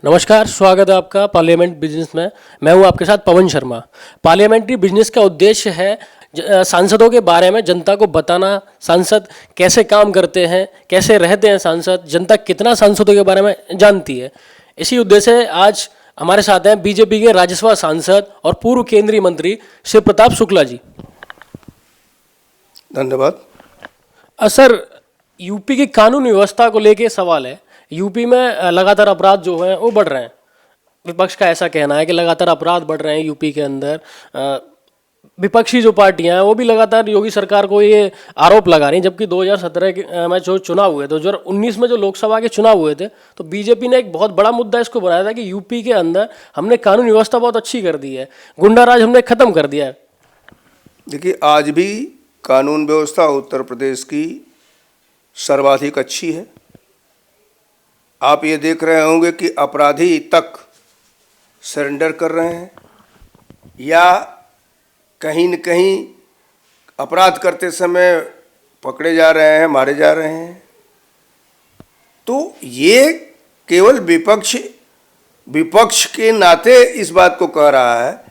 नमस्कार, स्वागत है आपका पार्लियामेंट बिजनेस में। मैं हूं आपके साथ पवन शर्मा। पार्लियामेंट्री बिजनेस का उद्देश्य है सांसदों के बारे में जनता को बताना, सांसद कैसे काम करते हैं, कैसे रहते हैं सांसद, जनता कितना सांसदों के बारे में जानती है। इसी उद्देश्य से आज हमारे साथ हैं बीजेपी के राज्यसभा सांसद और पूर्व केंद्रीय मंत्री शिव प्रताप शुक्ला जी। धन्यवाद। सर, यूपी की कानून व्यवस्था को लेके सवाल है। यूपी में लगातार अपराध जो हैं वो बढ़ रहे हैं। विपक्ष का ऐसा कहना है कि लगातार अपराध बढ़ रहे हैं यूपी के अंदर। विपक्षी जो पार्टियां हैं वो भी लगातार योगी सरकार को ये आरोप लगा रही हैं, जबकि 2017 में जो चुनाव हुए, 2019 में जो लोकसभा के चुनाव हुए थे, तो बीजेपी ने एक बहुत बड़ा मुद्दा इसको बनाया था कि यूपी के अंदर हमने कानून व्यवस्था बहुत अच्छी कर दी है, गुंडा राज हमने खत्म कर दिया है। देखिए, आज भी कानून व्यवस्था उत्तर प्रदेश की सर्वाधिक अच्छी है। आप ये देख रहे होंगे कि अपराधी तक सरेंडर कर रहे हैं या कहीं न कहीं अपराध करते समय पकड़े जा रहे हैं, मारे जा रहे हैं। तो ये केवल विपक्ष के नाते इस बात को कह रहा है।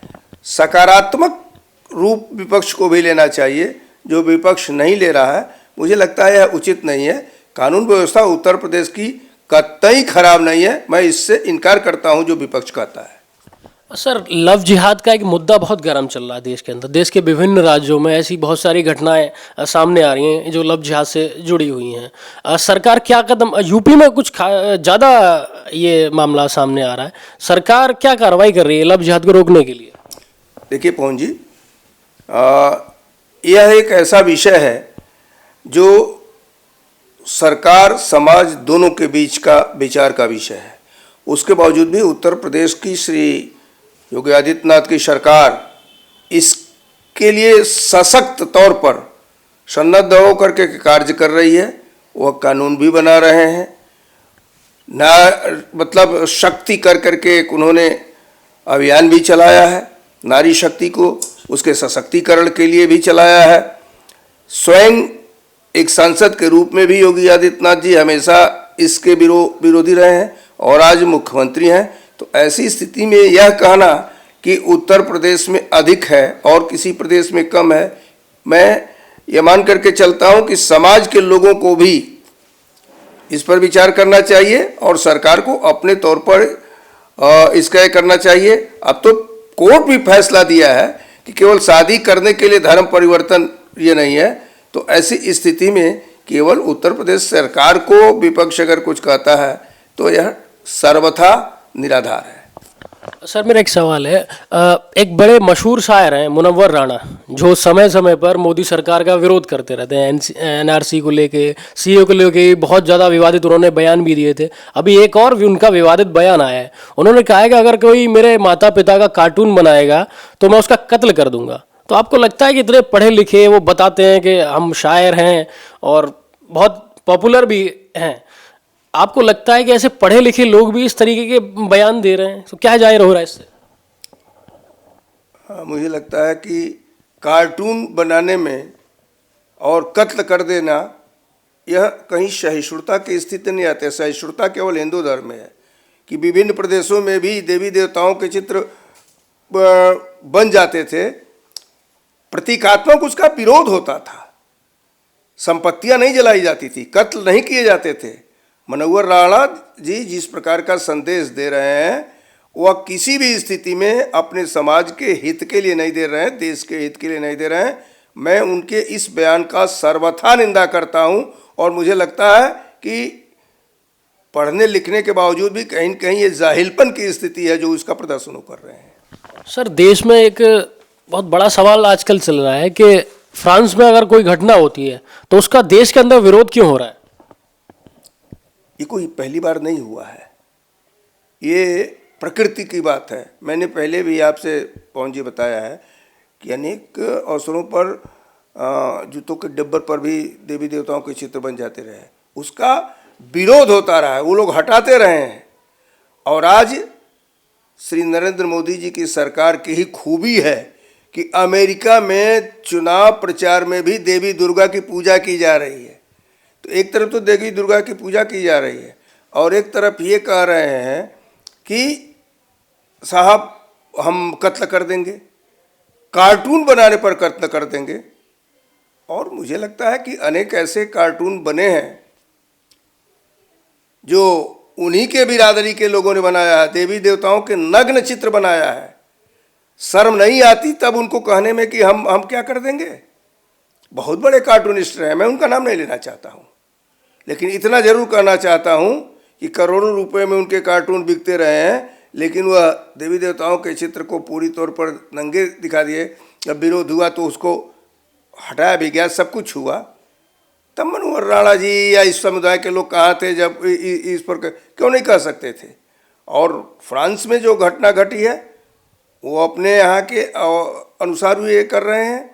सकारात्मक रूप विपक्ष को भी लेना चाहिए, जो विपक्ष नहीं ले रहा है। मुझे लगता है यह उचित नहीं है। कानून व्यवस्था उत्तर प्रदेश की कतई खराब नहीं है। मैं इससे इनकार करता हूं जो विपक्ष कहता है। सर, लव जिहाद का एक मुद्दा बहुत गर्म चल रहा है देश के अंदर। देश के विभिन्न राज्यों में ऐसी बहुत सारी घटनाएं सामने आ रही हैं जो लव जिहाद से जुड़ी हुई हैं। सरकार क्या कदम, यूपी में कुछ ज़्यादा ये मामला सामने आ रहा है, सरकार क्या कार्रवाई कर रही है लव जिहाद को रोकने के लिए? देखिए पवन जी, यह एक ऐसा विषय है जो सरकार समाज दोनों के बीच का विचार का विषय है। उसके बावजूद भी उत्तर प्रदेश की श्री योगी आदित्यनाथ की सरकार इसके लिए सशक्त तौर पर सन्नद्ध होकर के कार्य कर रही है। वह कानून भी बना रहे हैं, मतलब शक्ति कर करके एक उन्होंने अभियान भी चलाया है। नारी शक्ति को उसके सशक्तिकरण के लिए भी चलाया है। स्वयं एक सांसद के रूप में भी योगी आदित्यनाथ जी हमेशा इसके विरोधी रहे हैं और आज मुख्यमंत्री हैं। तो ऐसी स्थिति में यह कहना कि उत्तर प्रदेश में अधिक है और किसी प्रदेश में कम है, मैं ये मान करके चलता हूं कि समाज के लोगों को भी इस पर विचार करना चाहिए और सरकार को अपने तौर पर इसका करना चाहिए। अब तो कोर्ट भी फैसला दिया है कि केवल शादी करने के लिए धर्म परिवर्तन ये नहीं है। तो ऐसी स्थिति में केवल उत्तर प्रदेश सरकार को विपक्ष अगर कुछ कहता है तो यह सर्वथा निराधार है। सर, मेरा एक सवाल है। एक बड़े मशहूर शायर हैं मुनव्वर राणा, जो समय समय पर मोदी सरकार का विरोध करते रहते हैं। एनआरसी को लेके, सीए को लेके बहुत ज़्यादा विवादित उन्होंने बयान भी दिए थे। अभी एक और भी उनका विवादित बयान आया है। उन्होंने कहा है कि अगर कोई मेरे माता पिता का कार्टून बनाएगा तो मैं उसका कत्ल कर दूंगा। तो आपको लगता है कि इतने पढ़े लिखे वो बताते हैं कि हम शायर हैं और बहुत पॉपुलर भी हैं, आपको लगता है कि ऐसे पढ़े लिखे लोग भी इस तरीके के बयान दे रहे हैं, तो क्या जाहिर हो रहा है इससे? हाँ, मुझे लगता है कि कार्टून बनाने में और कत्ल कर देना यह कहीं सहिष्णुता की स्थिति नहीं आती है। सहिष्णुता केवल हिंदू धर्म में है कि विभिन्न प्रदेशों में भी देवी देवताओं के चित्र बन जाते थे, प्रतीकात्मक उसका विरोध होता था, संपत्तियां नहीं जलाई जाती थी, कत्ल नहीं किए जाते थे। मुनव्वर राणा जी जिस प्रकार का संदेश दे रहे हैं वह किसी भी स्थिति में अपने समाज के हित के लिए नहीं दे रहे हैं, देश के हित के लिए नहीं दे रहे हैं। मैं उनके इस बयान का सर्वथा निंदा करता हूं और मुझे लगता है कि पढ़ने लिखने के बावजूद भी कहीं न कहीं ये जाहिलपन की स्थिति है जो इसका प्रदर्शन कर रहे हैं। सर, देश में एक बहुत बड़ा सवाल आजकल चल रहा है कि फ्रांस में अगर कोई घटना होती है तो उसका देश के अंदर विरोध क्यों हो रहा है? ये कोई पहली बार नहीं हुआ है, ये प्रकृति की बात है। मैंने पहले भी आपसे पवन जी बताया है कि अनेक अवसरों पर जूतों के डब्बर पर भी देवी देवताओं के चित्र बन जाते रहे, उसका विरोध होता रहा है, वो लोग हटाते रहे हैं। और आज श्री नरेंद्र मोदी जी की सरकार की ही खूबी है कि अमेरिका में चुनाव प्रचार में भी देवी दुर्गा की पूजा की जा रही है। तो एक तरफ तो देवी दुर्गा की पूजा की जा रही है और एक तरफ ये कह रहे हैं कि साहब हम कत्ल कर देंगे, कार्टून बनाने पर कत्ल कर देंगे। और मुझे लगता है कि अनेक ऐसे कार्टून बने हैं जो उन्हीं के बिरादरी के लोगों ने बनाया है, देवी देवताओं के नग्न चित्र बनाया है। शर्म नहीं आती तब उनको कहने में कि हम क्या कर देंगे। बहुत बड़े कार्टूनिस्ट रहे, मैं उनका नाम नहीं लेना चाहता हूँ, लेकिन इतना जरूर कहना चाहता हूँ कि करोड़ों रुपए में उनके कार्टून बिकते रहे हैं, लेकिन वह देवी देवताओं के चित्र को पूरी तौर पर नंगे दिखा दिए। जब विरोध हुआ तो उसको हटाया भी गया, सब कुछ हुआ। तब मनोहर राणा जी या इस समुदाय के लोग कहाँ थे जब इस पर क्यों नहीं कह सकते थे। और फ्रांस में जो घटना घटी है वो अपने यहाँ के अनुसार ये कर रहे हैं।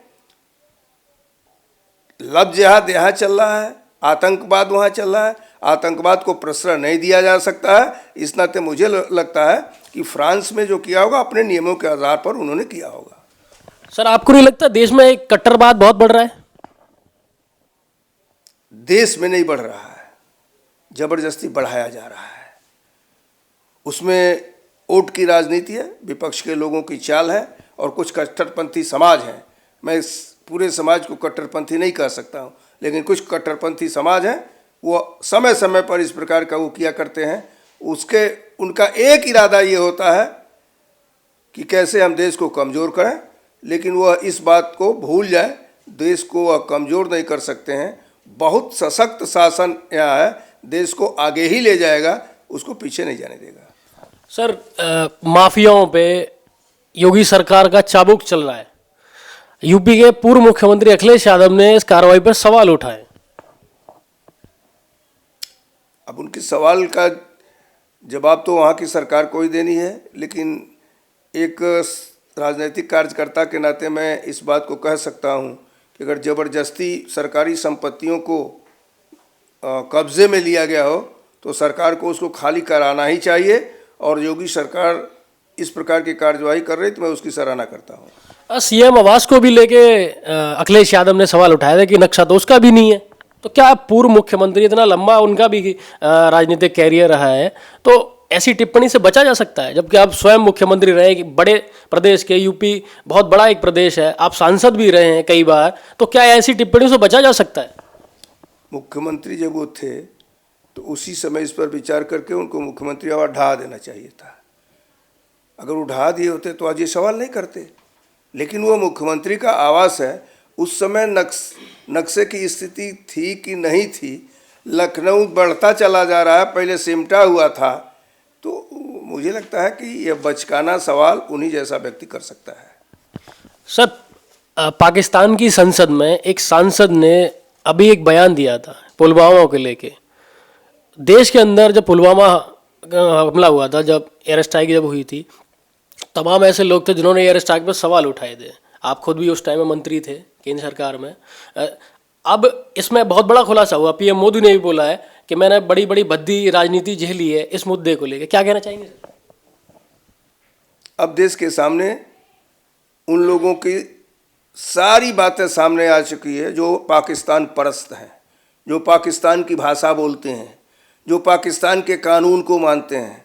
लब जिहाद यहाँ चल रहा है, आतंकवाद वहाँ चल रहा है। आतंकवाद को प्रश्रय नहीं दिया जा सकता है। इस नाते मुझे लगता है कि फ्रांस में जो किया होगा अपने नियमों के आधार पर उन्होंने किया होगा। सर, आपको नहीं लगता देश में एक कट्टरवाद बहुत बढ़ रहा है? देश में नहीं बढ़ रहा है, जबरदस्ती बढ़ाया जा रहा है। उसमें वोट की राजनीति है, विपक्ष के लोगों की चाल है और कुछ कट्टरपंथी समाज हैं। मैं इस पूरे समाज को कट्टरपंथी नहीं कह सकता हूँ, लेकिन कुछ कट्टरपंथी समाज हैं, वो समय समय पर इस प्रकार का वो किया करते हैं। उनका एक इरादा ये होता है कि कैसे हम देश को कमज़ोर करें, लेकिन वह इस बात को भूल जाए, देश को वह कमज़ोर नहीं कर सकते हैं। बहुत सशक्त शासन यहाँ है, देश को आगे ही ले जाएगा, उसको पीछे नहीं जाने देगा। सर, माफियाओं पे योगी सरकार का चाबुक चल रहा है। यूपी के पूर्व मुख्यमंत्री अखिलेश यादव ने इस कार्रवाई पर सवाल उठाए। अब उनके सवाल का जवाब तो वहाँ की सरकार को ही देनी है, लेकिन एक राजनीतिक कार्यकर्ता के नाते मैं इस बात को कह सकता हूँ कि अगर ज़बरदस्ती सरकारी संपत्तियों को कब्जे में लिया गया हो तो सरकार को उसको खाली कराना ही चाहिए। और योगी सरकार इस प्रकार की कार्यवाही कर रही तो मैं उसकी सराहना करता हूँ। सीएम आवास को भी लेके अखिलेश यादव ने सवाल उठाया था कि नक्शा तो उसका भी नहीं है। तो क्या पूर्व मुख्यमंत्री, इतना लंबा उनका भी राजनीतिक कैरियर रहा है, तो ऐसी टिप्पणी से बचा जा सकता है? जबकि आप स्वयं मुख्यमंत्री रहे कि बड़े प्रदेश के, यूपी बहुत बड़ा एक प्रदेश है, आप सांसद भी रहे हैं कई बार, तो क्या ऐसी टिप्पणियों से बचा जा सकता है? मुख्यमंत्री जब वो थे तो उसी समय इस पर विचार करके उनको मुख्यमंत्री आवास ढहा देना चाहिए था। अगर वो ढहा दिए होते तो आज ये सवाल नहीं करते। लेकिन वो मुख्यमंत्री का आवास है, उस समय नक्शे की स्थिति थी कि नहीं थी, लखनऊ बढ़ता चला जा रहा है, पहले सिमटा हुआ था। तो मुझे लगता है कि यह बचकाना सवाल उन्हीं जैसा व्यक्ति कर सकता है। सर, पाकिस्तान की संसद में एक सांसद ने अभी एक बयान दिया था पुलवामा को लेके। देश के अंदर जब पुलवामा हमला हुआ था, जब एयर स्ट्राइक जब हुई थी, तमाम ऐसे लोग थे जिन्होंने एयर स्ट्राइक पर सवाल उठाए थे। आप खुद भी उस टाइम में मंत्री थे केंद्र सरकार में। अब इसमें बहुत बड़ा खुलासा हुआ, पीएम मोदी ने भी बोला है कि मैंने बड़ी बड़ी भद्दी राजनीति झेली है इस मुद्दे को लेकर। क्या कहना चाहेंगे सर? अब देश के सामने उन लोगों की सारी बातें सामने आ चुकी है जो पाकिस्तान परस्त हैं, जो पाकिस्तान की भाषा बोलते हैं, जो पाकिस्तान के कानून को मानते हैं।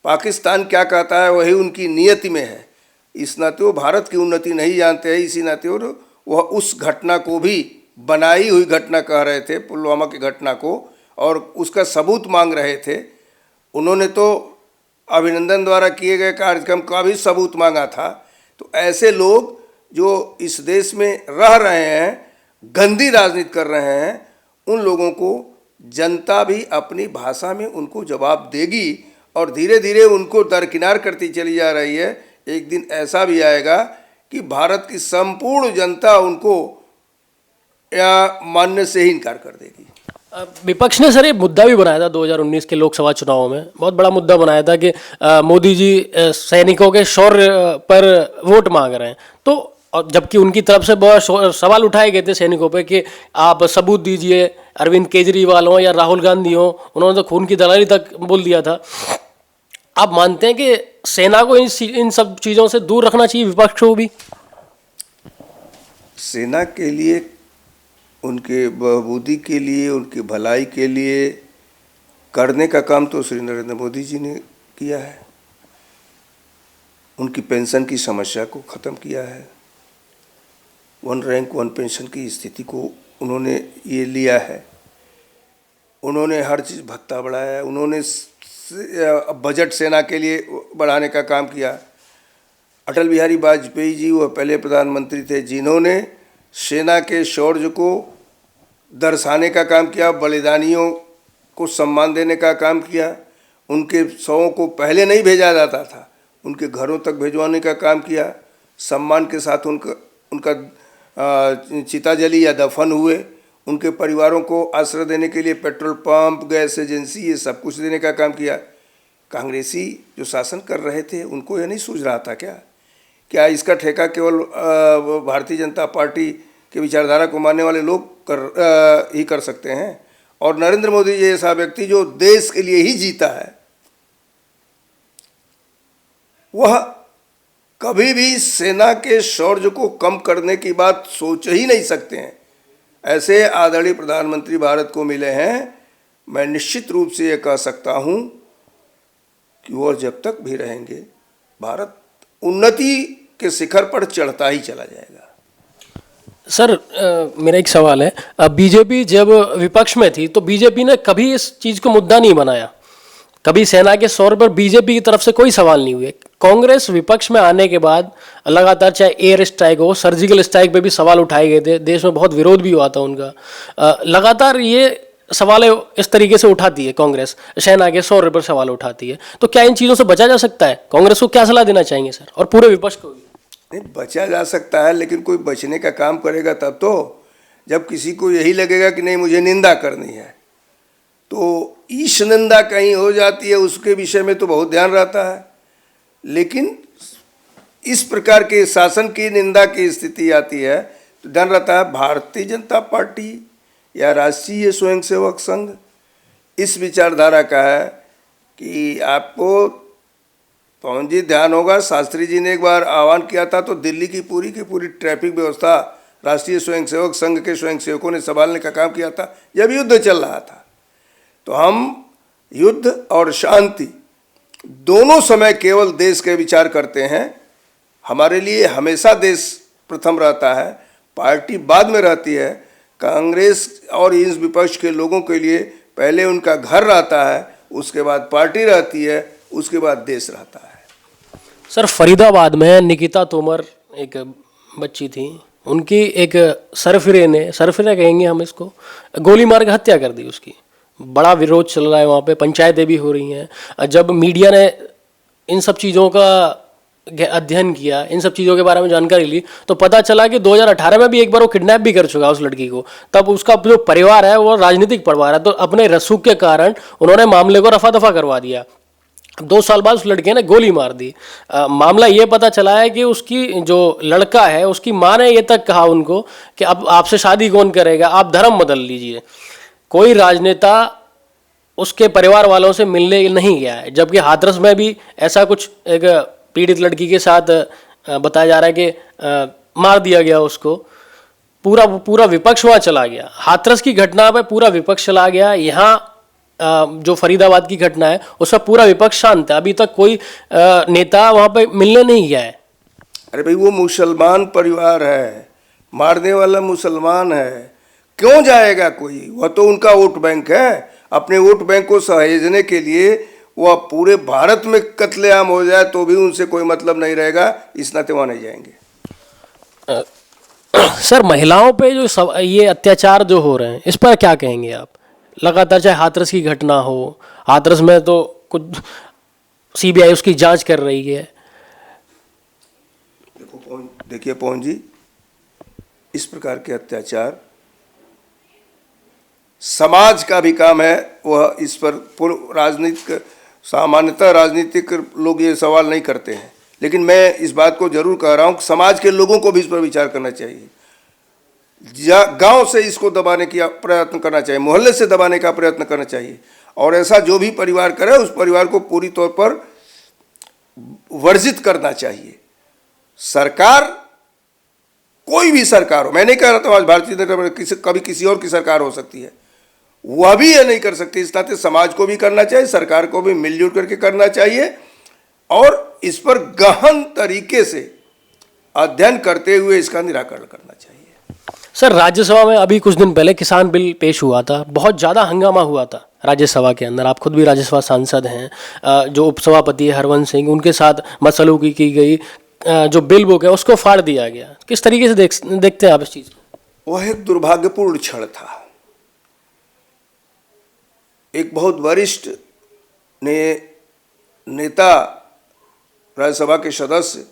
पाकिस्तान क्या कहता है वही उनकी नियति में है। इस नाते वो भारत की उन्नति नहीं जानते हैं, इसी नाते वह उस घटना को भी बनाई हुई घटना कह रहे थे, पुलवामा की घटना को, और उसका सबूत मांग रहे थे। उन्होंने तो अभिनंदन द्वारा किए गए कार्यक्रम का भी सबूत मांगा था। तो ऐसे लोग जो इस देश में रह रहे हैं, गंदी राजनीति कर रहे हैं, उन लोगों को जनता भी अपनी भाषा में उनको जवाब देगी और धीरे धीरे उनको दरकिनार करती चली जा रही है। एक दिन ऐसा भी आएगा कि भारत की संपूर्ण जनता उनको या मानने से ही इनकार कर देगी। विपक्ष ने सर ये मुद्दा भी बनाया था 2019 के लोकसभा चुनाव में, बहुत बड़ा मुद्दा बनाया था कि मोदी जी सैनिकों के शौर्य पर वोट मांग रहे हैं। तो और जबकि उनकी तरफ से बहुत सवाल उठाए गए थे सैनिकों पे कि आप सबूत दीजिए, अरविंद केजरीवाल हो या राहुल गांधी हो, उन्होंने तो खून की दलाली तक बोल दिया था। आप मानते हैं कि सेना को इन सब चीज़ों से दूर रखना चाहिए, विपक्ष को भी? सेना के लिए, उनके बहबूदी के लिए, उनकी भलाई के लिए करने का काम तो श्री नरेंद्र मोदी जी ने किया है, उनकी पेंशन की समस्या को ख़त्म किया है, वन रैंक वन पेंशन की स्थिति को उन्होंने ये लिया है, उन्होंने हर चीज़ भत्ता बढ़ाया है, उन्होंने बजट सेना के लिए बढ़ाने का काम किया। अटल बिहारी वाजपेयी जी वह पहले प्रधानमंत्री थे जिन्होंने सेना के शौर्य को दर्शाने का काम किया, बलिदानियों को सम्मान देने का काम किया। उनके शवों को पहले नहीं भेजा जाता था, उनके घरों तक भिजवाने का काम किया, सम्मान के साथ उनका चिता जली या दफन हुए। उनके परिवारों को आश्रय देने के लिए पेट्रोल पंप, गैस एजेंसी, ये सब कुछ देने का काम किया। कांग्रेसी जो शासन कर रहे थे उनको यह नहीं सूझ रहा था क्या इसका ठेका केवल भारतीय जनता पार्टी के विचारधारा को मानने वाले लोग ही कर सकते हैं? और नरेंद्र मोदी जैसा व्यक्ति जो देश के लिए ही जीता है, वह कभी भी सेना के शौर्य को कम करने की बात सोच ही नहीं सकते हैं। ऐसे आदरणीय प्रधानमंत्री भारत को मिले हैं, मैं निश्चित रूप से ये कह सकता हूँ कि वो जब तक भी रहेंगे भारत उन्नति के शिखर पर चढ़ता ही चला जाएगा। सर मेरा एक सवाल है, बीजेपी जब विपक्ष में थी तो बीजेपी ने कभी इस चीज़ को मुद्दा नहीं बनाया, कभी सेना के शौर्य पर बीजेपी की तरफ से कोई सवाल नहीं हुए। कांग्रेस विपक्ष में आने के बाद लगातार चाहे एयर स्ट्राइक हो, सर्जिकल स्ट्राइक पे भी सवाल उठाए गए थे, देश में बहुत विरोध भी हुआ था उनका। लगातार ये सवाल इस तरीके से उठाती है कांग्रेस, सेना के शौर्य पर सवाल उठाती है, तो क्या इन चीज़ों से बचा जा सकता है? कांग्रेस को क्या सलाह देना चाहेंगे सर, और पूरे विपक्ष को भी? नहीं, बचा जा सकता है, लेकिन कोई बचने का काम करेगा तब तो, जब किसी को यही लगेगा कि नहीं मुझे निंदा करनी है, तो ईश निंदा कहीं हो जाती है, उसके विषय में तो बहुत ध्यान रहता है। लेकिन इस प्रकार के शासन की निंदा की स्थिति आती है तो ध्यान रहता है भारतीय जनता पार्टी या राष्ट्रीय स्वयंसेवक संघ इस विचारधारा का है कि आपको पवन जी ध्यान होगा, शास्त्री जी ने एक बार आह्वान किया था तो दिल्ली की पूरी ट्रैफिक व्यवस्था राष्ट्रीय स्वयंसेवक संघ के स्वयंसेवकों ने संभालने का काम किया था जब युद्ध चल रहा था। तो हम युद्ध और शांति दोनों समय केवल देश के विचार करते हैं। हमारे लिए हमेशा देश प्रथम रहता है, पार्टी बाद में रहती है। कांग्रेस और इस विपक्ष के लोगों के लिए पहले उनका घर रहता है, उसके बाद पार्टी रहती है, उसके बाद देश रहता है। सर फरीदाबाद में निकिता तोमर एक बच्ची थी, उनकी एक सरफिरे कहेंगे हम इसको, गोली मार के हत्या कर दी उसकी। बड़ा विरोध चल रहा है वहाँ पे, पंचायतें भी हो रही हैं। जब मीडिया ने इन सब चीज़ों का अध्ययन किया, इन सब चीज़ों के बारे में जानकारी ली, तो पता चला कि 2018 में भी एक बार वो किडनैप भी कर चुका उस लड़की को। तब उसका जो परिवार है वो राजनीतिक परिवार है, तो अपने रसूख के कारण उन्होंने मामले को रफा दफा करवा दिया। 2 साल बाद उस लड़के ने गोली मार दी। मामला ये पता चला है कि उसकी जो लड़का है उसकी माँ ने ये तक कहा उनको कि अब आपसे शादी कौन करेगा, आप धर्म बदल लीजिए। कोई राजनेता उसके परिवार वालों से मिलने नहीं गया है, जबकि हाथरस में भी ऐसा कुछ एक पीड़ित लड़की के साथ बताया जा रहा है कि मार दिया गया उसको। पूरा विपक्ष वहाँ चला गया। हाथरस की घटना पे पूरा विपक्ष चला गया। यहाँ जो फरीदाबाद की घटना है उसका पूरा विपक्ष शांत है, अभी तक कोई नेता वहाँ पे मिलने नहीं गया है। अरे भाई वो मुसलमान परिवार है, मारने वाला मुसलमान है, क्यों जाएगा कोई? वह तो उनका वोट बैंक है। अपने वोट बैंक को सहेजने के लिए वह पूरे भारत में कत्लेआम हो जाए तो भी उनसे कोई मतलब नहीं रहेगा, इस नाते वहाँ नहीं जाएंगे। सर महिलाओं पे जो ये अत्याचार जो हो रहे हैं इस पर क्या कहेंगे आप? लगातार चाहे हाथरस की घटना हो, हाथरस में तो कुछ सीबीआई उसकी जांच कर रही है। देखिए पवन जी, इस प्रकार के अत्याचार समाज का भी काम है। वह इस पर सामान्यतः राजनीतिक लोग ये सवाल नहीं करते हैं, लेकिन मैं इस बात को जरूर कह रहा हूँ कि समाज के लोगों को भी इस पर विचार करना चाहिए। गांव से इसको दबाने की प्रयत्न करना चाहिए, मोहल्ले से दबाने का प्रयत्न करना चाहिए, और ऐसा जो भी परिवार करे उस परिवार को पूरी तौर पर वर्जित करना चाहिए। सरकार, कोई भी सरकार हो, मैं नहीं कह रहा था आज भारतीय जनता पार्टी, कभी किसी और की सरकार हो सकती है, वह भी ये नहीं कर सकती। इस नाते समाज को भी करना चाहिए, सरकार को भी मिलजुल करके करना चाहिए और इस पर गहन तरीके से अध्ययन करते हुए इसका निराकरण करना चाहिए। सर, राज्यसभा में अभी कुछ दिन पहले किसान बिल पेश हुआ था, बहुत ज़्यादा हंगामा हुआ था राज्यसभा के अंदर। आप खुद भी राज्यसभा सांसद हैं। जो उपसभापति है हरवंश सिंह, उनके साथ मसलूकी की गई, जो बिल बुक है उसको फाड़ दिया गया। किस तरीके से देखते हैं आप इस चीज़ को? वह एक दुर्भाग्यपूर्ण क्षण था। एक बहुत वरिष्ठ नेता, राज्यसभा के सदस्य,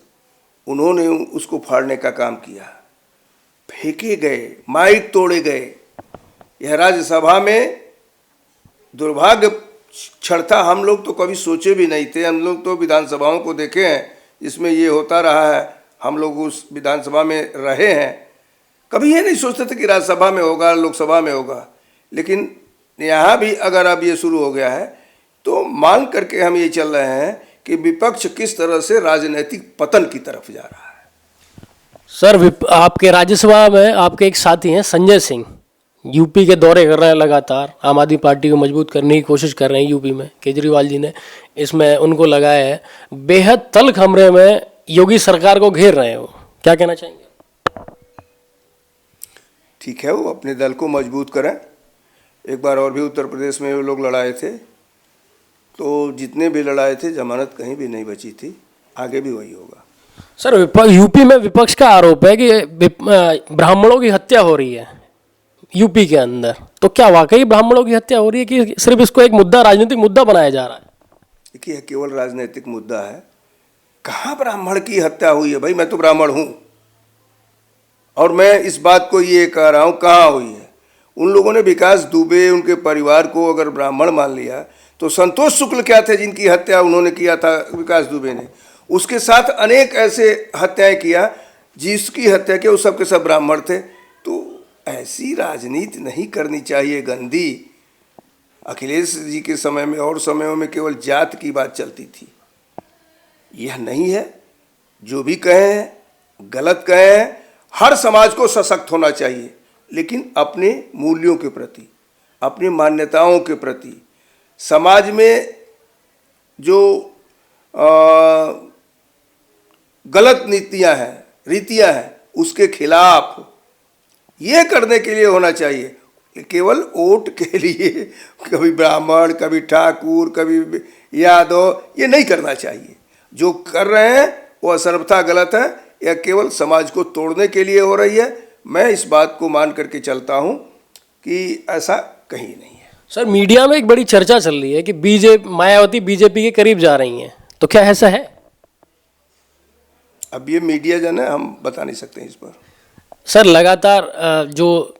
उन्होंने उसको फाड़ने का काम किया। फेंके गए, माइक तोड़े गए। यह राज्यसभा में दुर्भाग्य क्षण था। हम लोग तो कभी सोचे भी नहीं थे। हम लोग तो विधानसभाओं को देखे हैं जिसमें ये होता रहा है, हम लोग उस विधानसभा में रहे हैं। कभी ये नहीं सोचते थे कि राज्यसभा में होगा, लोकसभा में होगा। लेकिन यहाँ भी अगर अब ये शुरू हो गया है तो मान करके हम ये चल रहे हैं कि विपक्ष किस तरह से राजनीतिक पतन की तरफ जा रहा है। सर, आपके राज्यसभा में आपके एक साथी हैं संजय सिंह, यूपी के दौरे कर रहे हैं लगातार, आम आदमी पार्टी को मजबूत करने की कोशिश कर रहे हैं यूपी में। केजरीवाल जी ने इसमें उनको लगाया है। बेहद तल्ख हमले में योगी सरकार को घेर रहे हैं वो, क्या कहना चाहेंगे? ठीक है, वो अपने दल को मजबूत करें। एक बार और भी उत्तर प्रदेश में वो लोग लड़ाए थे, तो जितने भी लड़ाए थे जमानत कहीं भी नहीं बची थी। आगे भी वही होगा। सर, यूपी में विपक्ष का आरोप है कि ब्राह्मणों की हत्या हो रही है यूपी के अंदर। तो क्या वाकई ब्राह्मणों की हत्या हो रही है कि सिर्फ इसको एक मुद्दा, राजनीतिक मुद्दा बनाया जा रहा है? देखिए, केवल राजनीतिक मुद्दा है। कहाँ ब्राह्मण की हत्या हुई है? भाई, मैं तो ब्राह्मण हूँ और मैं इस बात को ये कह रहा हूँ, कहाँ हुई है? उन लोगों ने विकास दुबे, उनके परिवार को अगर ब्राह्मण मान लिया तो संतोष शुक्ल क्या थे जिनकी हत्या उन्होंने किया था, विकास दुबे ने? उसके साथ अनेक ऐसे हत्याएं किया जिसकी हत्या के वो सब के सब ब्राह्मण थे। तो ऐसी राजनीति नहीं करनी चाहिए, गंदी। अखिलेश जी के समय में और समयों में केवल जात की बात चलती थी। यह नहीं है। जो भी कहे हैं गलत कहे हैं। हर समाज को सशक्त होना चाहिए, लेकिन अपने मूल्यों के प्रति, अपनी मान्यताओं के प्रति, समाज में जो गलत नीतियां हैं, रीतियां हैं, उसके खिलाफ ये करने के लिए होना चाहिए। केवल वोट के लिए कभी ब्राह्मण, कभी ठाकुर, कभी यादव, ये नहीं करना चाहिए। जो कर रहे हैं वो सर्वथा गलत है। यह केवल समाज को तोड़ने के लिए हो रही है। मैं इस बात को मान करके चलता हूँ कि ऐसा कहीं नहीं है। सर, मीडिया में एक बड़ी चर्चा चल रही है कि मायावती बीजेपी के करीब जा रही हैं, तो क्या ऐसा है? अब ये मीडिया जो है हम बता नहीं सकते इस पर। सर, लगातार जो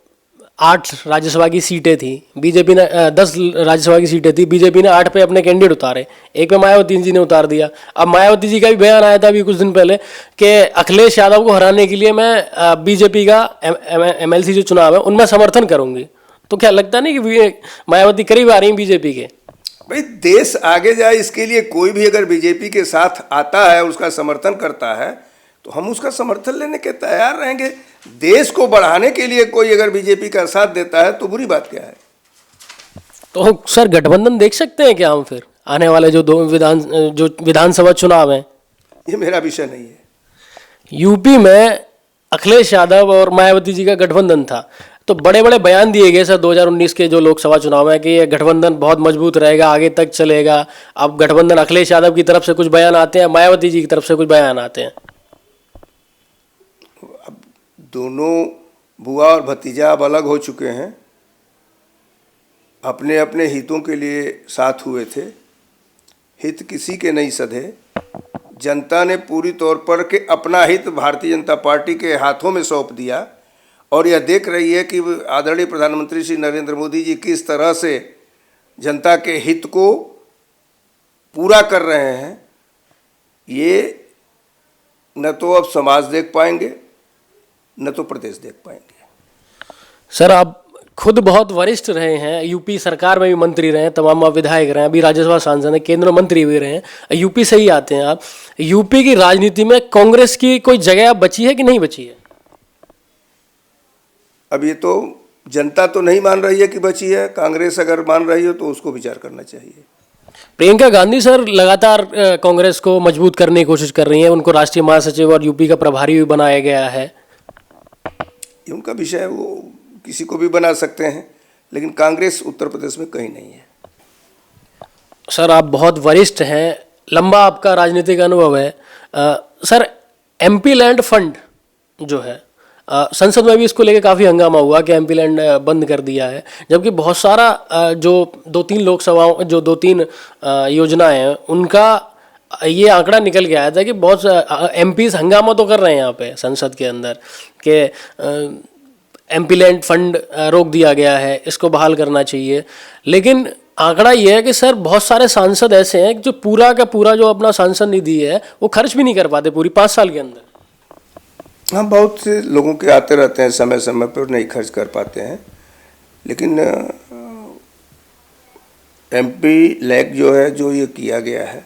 8 राज्यसभा की सीटें थी, बीजेपी ने 10 राज्यसभा की सीटें थी, बीजेपी ने 8 पे अपने कैंडिडेट उतारे, एक पे मायावती जी ने उतार दिया। अब मायावती जी का भी बयान आया था अभी कुछ दिन पहले कि अखिलेश यादव को हराने के लिए मैं बीजेपी का MLC जो चुनाव है उनमें समर्थन करूंगी। तो क्या लगता नहीं कि मायावती करीब आ रही हैं बीजेपी के? भाई, देश आगे जाए इसके लिए कोई भी अगर बीजेपी के साथ आता है, उसका समर्थन करता है, तो हम उसका समर्थन लेने के तैयार रहेंगे। देश को बढ़ाने के लिए कोई अगर बीजेपी का साथ देता है तो बुरी बात क्या है? तो सर, गठबंधन देख सकते हैं क्या हम फिर आने वाले जो विधानसभा चुनाव हैं? ये मेरा विषय नहीं है। यूपी में अखिलेश यादव और मायावती जी का गठबंधन था, तो बड़े बड़े बयान दिए गए सर 2019 के जो लोकसभा चुनाव है कि ये गठबंधन बहुत मजबूत रहेगा, आगे तक चलेगा। अब गठबंधन अखिलेश यादव की तरफ से कुछ बयान आते हैं, मायावती जी की तरफ से कुछ बयान आते हैं। अब दोनों बुआ और भतीजा अब अलग हो चुके हैं, अपने अपने हितों के लिए साथ हुए थे। हित किसी के नहीं सधे। जनता ने पूरी तौर पर के अपना हित भारतीय जनता पार्टी के हाथों में सौंप दिया और यह देख रही है कि आदरणीय प्रधानमंत्री श्री नरेंद्र मोदी जी किस तरह से जनता के हित को पूरा कर रहे हैं। ये न तो अब समाज देख पाएंगे, न तो प्रदेश देख पाएंगे। सर, आप खुद बहुत वरिष्ठ रहे हैं, यूपी सरकार में भी मंत्री रहे हैं, तमाम आप विधायक रहे हैं, अभी राज्यसभा सांसद हैं, केंद्र मंत्री भी रहे हैं, यूपी से ही आते हैं आप। यूपी की राजनीति में कांग्रेस की कोई जगह बची है कि नहीं बची है? अब ये तो जनता तो नहीं मान रही है कि बची है, कांग्रेस अगर मान रही हो तो उसको विचार करना चाहिए। प्रियंका गांधी सर लगातार कांग्रेस को मजबूत करने की कोशिश कर रही हैं, उनको राष्ट्रीय महासचिव और यूपी का प्रभारी भी बनाया गया है। ये उनका विषय है, वो किसी को भी बना सकते हैं, लेकिन कांग्रेस उत्तर प्रदेश में कहीं नहीं है। सर आप बहुत वरिष्ठ हैं, लंबा आपका राजनीतिक अनुभव है। सर एमपी लैंड फंड जो है, संसद में भी इसको लेके काफ़ी हंगामा हुआ कि एमपी लैंड बंद कर दिया है, जबकि बहुत सारा जो दो तीन योजनाएं हैं उनका ये आंकड़ा निकल के आया था कि बहुत एमपीज हंगामा तो कर रहे हैं यहाँ पे संसद के अंदर कि एमपी लैंड फंड रोक दिया गया है, इसको बहाल करना चाहिए। लेकिन आंकड़ा ये है कि सर बहुत सारे सांसद ऐसे हैं जो पूरा का पूरा जो अपना सांसद निधि है वो खर्च भी नहीं कर पाते पूरी 5 साल के अंदर। हाँ, बहुत से लोगों के आते रहते हैं, समय समय पर नहीं खर्च कर पाते हैं, लेकिन एमपी लैग जो है, जो ये किया गया है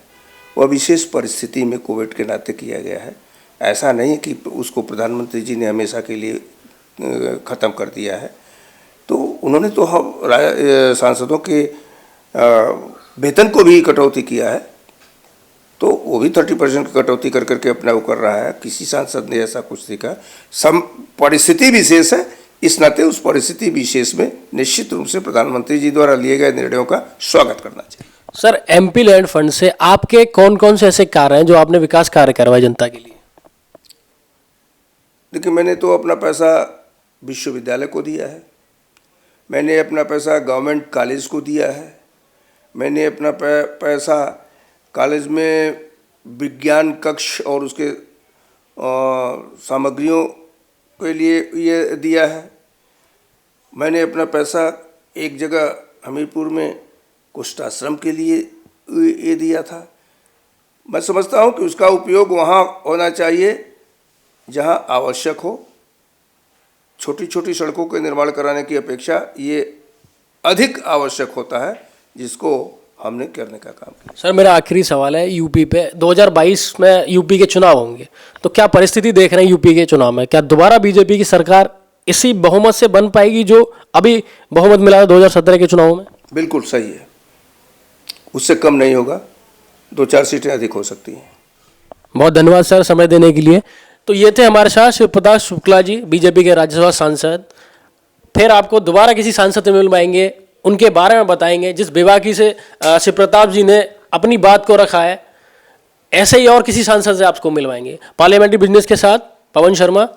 वह विशेष परिस्थिति में कोविड के नाते किया गया है। ऐसा नहीं कि उसको प्रधानमंत्री जी ने हमेशा के लिए ख़त्म कर दिया है। तो उन्होंने तो सांसदों के वेतन को भी कटौती किया है, तो वो भी 30% की कटौती कर करके अपना वो कर रहा है। किसी सांसद ने ऐसा कुछ देखा, सम परिस्थिति विशेष है, इस नाते उस परिस्थिति विशेष में निश्चित रूप से प्रधानमंत्री जी द्वारा लिए गए निर्णयों का स्वागत करना चाहिए। सर एमपी लैंड फंड से आपके कौन कौन से ऐसे कार्य हैं जो आपने विकास कार्य करवाए जनता के लिए? देखिए, मैंने तो अपना पैसा विश्वविद्यालय को दिया है, मैंने अपना पैसा गवर्नमेंट कॉलेज को दिया है, मैंने अपना पैसा कॉलेज में विज्ञान कक्ष और उसके सामग्रियों के लिए ये दिया है, मैंने अपना पैसा एक जगह हमीरपुर में कुष्ठ आश्रम के लिए ये दिया था। मैं समझता हूँ कि उसका उपयोग वहाँ होना चाहिए जहाँ आवश्यक हो। छोटी छोटी सड़कों के निर्माण कराने की अपेक्षा ये अधिक आवश्यक होता है, जिसको हमने करने का काम किया। सर मेरा आखिरी सवाल है, यूपी पे 2022 में यूपी के चुनाव होंगे, तो क्या परिस्थिति देख रहे हैं यूपी के चुनाव में? क्या दोबारा बीजेपी की सरकार इसी बहुमत से बन पाएगी जो अभी बहुमत मिला है 2017 के चुनाव में? बिल्कुल सही है, उससे कम नहीं होगा, 2-4 सीटें अधिक हो सकती हैं। बहुत धन्यवाद सर समय देने के लिए। तो ये थे हमारे साथ शिव प्रताप शुक्ला जी, बीजेपी के राज्यसभा सांसद। फिर आपको दोबारा किसी सांसद से मिल पाएंगे, उनके बारे में बताएंगे जिस बेबाकी से शिव प्रताप जी ने अपनी बात को रखा है। ऐसे ही और किसी सांसद से आपको मिलवाएंगे। पार्लियामेंट्री बिजनेस के साथ पवन शर्मा,